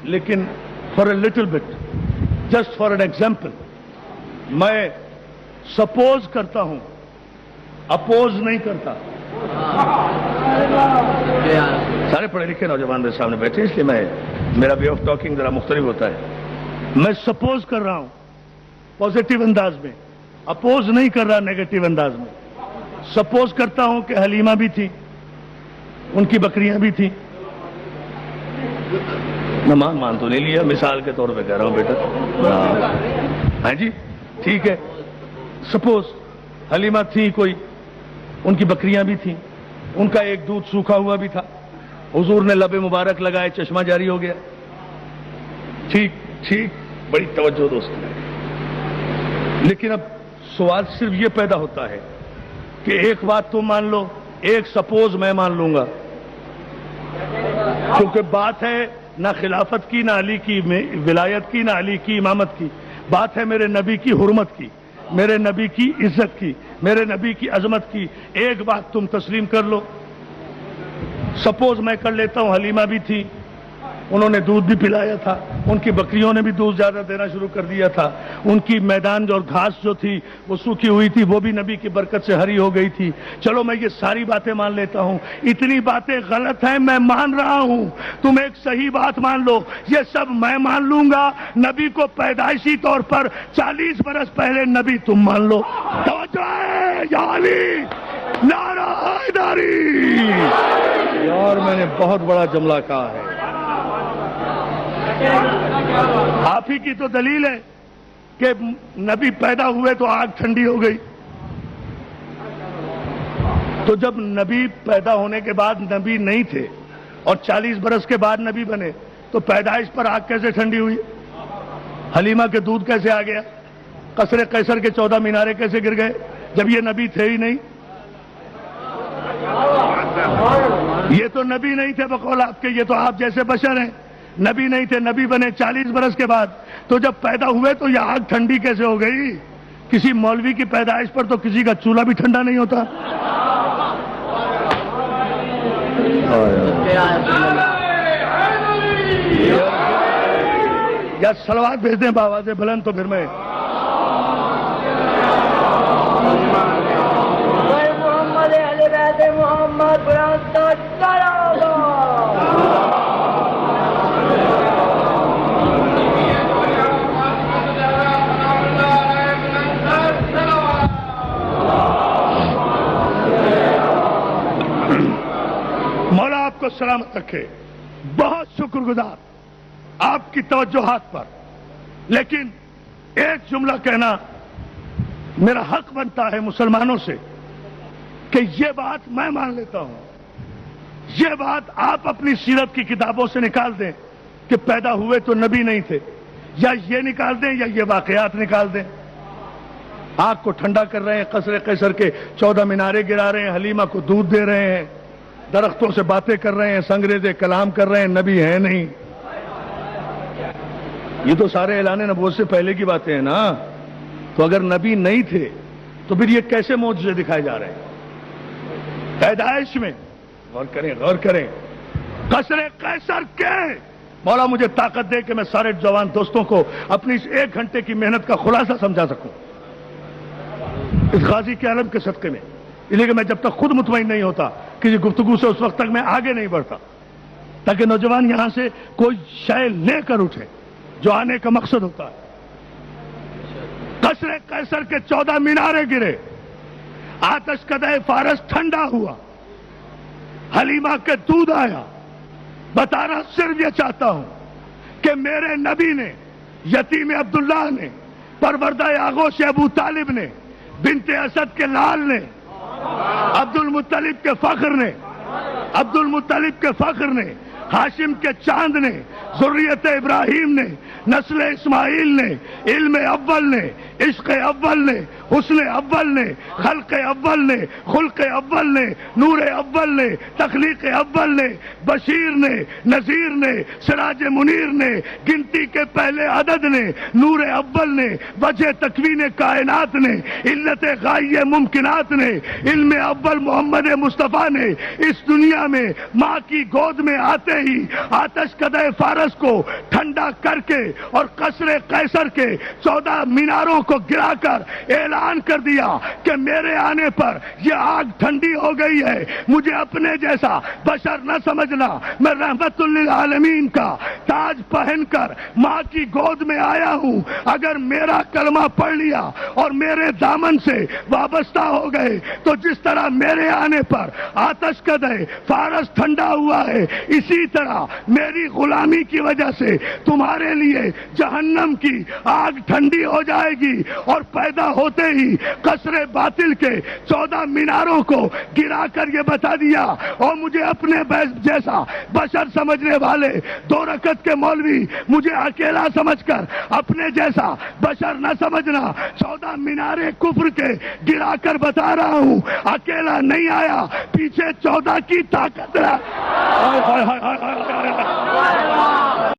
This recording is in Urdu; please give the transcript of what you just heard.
لیکن for a little bit, just for an example, میں سپوز کرتا ہوں، اپوز نہیں کرتا. سارے پڑھے لکھے نوجوان میرے سامنے بیٹھے، اس لیے میرا وے آف ٹاکنگ ذرا مختلف ہوتا ہے. میں سپوز کر رہا ہوں پازیٹیو انداز میں، اپوز نہیں کر رہا نیگیٹو انداز میں. سپوز کرتا ہوں کہ حلیمہ بھی تھی، ان کی بکریاں بھی تھیں. مان تو نہیں لیا، مثال کے طور پہ کہہ رہا ہوں بیٹا. ہاں جی ٹھیک ہے. سپوز حلیمہ تھی کوئی، ان کی بکریاں بھی تھیں، ان کا ایک دودھ سوکھا ہوا بھی تھا، حضور نے لب مبارک لگائے، چشمہ جاری ہو گیا. ٹھیک ٹھیک، بڑی توجہ دوست. لیکن اب سوال صرف یہ پیدا ہوتا ہے کہ ایک بات تم مان لو، ایک سپوز میں مان لوں گا، کیونکہ بات ہے نہ خلافت کی، نہ علی کی ولایت کی، نہ علی کی امامت کی. بات ہے میرے نبی کی حرمت کی، میرے نبی کی عزت کی، میرے نبی کی عظمت کی. ایک بات تم تسلیم کر لو. سپوز میں کر لیتا ہوں حلیمہ بھی تھی، انہوں نے دودھ بھی پلایا تھا، ان کی بکریوں نے بھی دودھ زیادہ دینا شروع کر دیا تھا، ان کی میدان اور گھاس جو تھی وہ سوکھی ہوئی تھی، وہ بھی نبی کی برکت سے ہری ہو گئی تھی. چلو میں یہ ساری باتیں مان لیتا ہوں. اتنی باتیں غلط ہیں، میں مان رہا ہوں. تم ایک صحیح بات مان لو، یہ سب میں مان لوں گا. نبی کو پیدائشی طور پر 40 برس پہلے نبی تم مان لو. توجہ ہے یا علی، نعرہ حیدری. یار میں نے بہت بڑا جملہ کہا ہے. آپ ہی کی تو دلیل ہے کہ نبی پیدا ہوئے تو آگ ٹھنڈی ہو گئی. تو جب نبی پیدا ہونے کے بعد نبی نہیں تھے اور 40 برس کے بعد نبی بنے تو پیدائش پر آگ کیسے ٹھنڈی ہوئی؟ حلیمہ کے دودھ کیسے آ گیا؟ قصر قیصر کے 14 مینارے کیسے گر گئے جب یہ نبی تھے ہی نہیں؟ یہ تو نبی نہیں تھے بقول آپ کے، یہ تو آپ جیسے بشر ہیں. نبی نہیں تھے، نبی بنے 40 برس کے بعد. تو جب پیدا ہوئے تو یہ آگ ٹھنڈی کیسے ہو گئی؟ کسی مولوی کی پیدائش پر تو کسی کا چولہا بھی ٹھنڈا نہیں ہوتا. یا صلوات بھیج دیں بآواز بلند تو پھر میں مولا آپ کو سلامت رکھے. بہت شکر گزار آپ کی توجہات پر. لیکن ایک جملہ کہنا میرا حق بنتا ہے مسلمانوں سے کہ یہ بات میں مان لیتا ہوں، یہ بات آپ اپنی سیرت کی کتابوں سے نکال دیں کہ پیدا ہوئے تو نبی نہیں تھے، یا یہ نکال دیں یا یہ واقعات نکال دیں. آگ کو ٹھنڈا کر رہے ہیں، قصر قیصر کے 14 مینارے گرا رہے ہیں، حلیمہ کو دودھ دے رہے ہیں، درختوں سے باتیں کر رہے ہیں، سنگریزے کلام کر رہے ہیں، نبی ہے نہیں. یہ تو سارے اعلان نبوت سے پہلے کی باتیں ہیں نا. تو اگر نبی نہیں تھے تو پھر یہ کیسے معجزے دکھائے جا رہے ہیں؟ پیدائش میں غور کریں، غور کریں. قصر قیصر کے مولا مجھے طاقت دے کہ میں سارے جوان دوستوں کو اپنی اس 1 گھنٹے کی محنت کا خلاصہ سمجھا سکوں اس غازی کے علم کے صدقے میں. اس لیے کہ میں جب تک خود مطمئن نہیں ہوتا کسی گفتگو سے اس وقت تک میں آگے نہیں بڑھتا، تاکہ نوجوان یہاں سے کوئی شے لے کر اٹھے جو آنے کا مقصد ہوتا ہے. قصر قیصر کے 14 مینارے گرے، آتش کدہ فارس ٹھنڈا ہوا، حلیمہ کے دودھ آیا. بتانا صرف یہ چاہتا ہوں کہ میرے نبی نے، یتیم عبداللہ نے، پروردہ آغوش ابو طالب نے، بنت اسد کے لال نے، عبد المطلب کے فخر نے، عبد المطلب کے فخر نے، ہاشم کے چاند نے، ذریت ابراہیم نے، نسل اسماعیل نے، علم اول نے، عشق اول نے، حسن اول نے، خلق اول نے، خلق اول نے، نور اول نے، تخلیق اول نے، بشیر نے، نذیر نے، سراج منیر نے، گنتی کے پہلے عدد نے، نور اول نے، وجہ تکوین کائنات نے، علت غائیہ ممکنات نے، علم اول محمد مصطفیٰ نے اس دنیا میں ماں کی گود میں آتے ہی آتش کدہ فارس کو ٹھنڈا ٹھنڈا کر کے اور قصر قیصر کے 14 میناروں کو گرا کر اعلان کر دیا کہ میرے آنے پر یہ آگ ٹھنڈی ہو گئی ہے، مجھے اپنے جیسا بشر نہ سمجھنا، میں رحمت للعالمین کا تاج پہن کر ماں کی گود میں آیا ہوں، اگر میرا کلمہ پڑھ لیا اور میرے دامن سے وابستہ ہو گئے تو جس طرح میرے آنے پر آتش کدے فارس ٹھنڈا ہوا ہے، اسی طرح میری غلامی کی وجہ سے تمہارے لیے جہنم کی آگ ٹھنڈی ہو جائے گی، اور پیدا ہوتے ہی قصر باطل کے 14 میناروں کو گرا کر یہ بتا دیا، اور مجھے اپنے جیسا بشر سمجھنے والے 2 رکعت کے مولوی مجھے اکیلا سمجھ کر اپنے جیسا بشر نہ سمجھنا، 14 مینارے کفر کے گرا کر بتا رہا ہوں، اکیلا نہیں آیا، پیچھے 14 کی طاقت ہے۔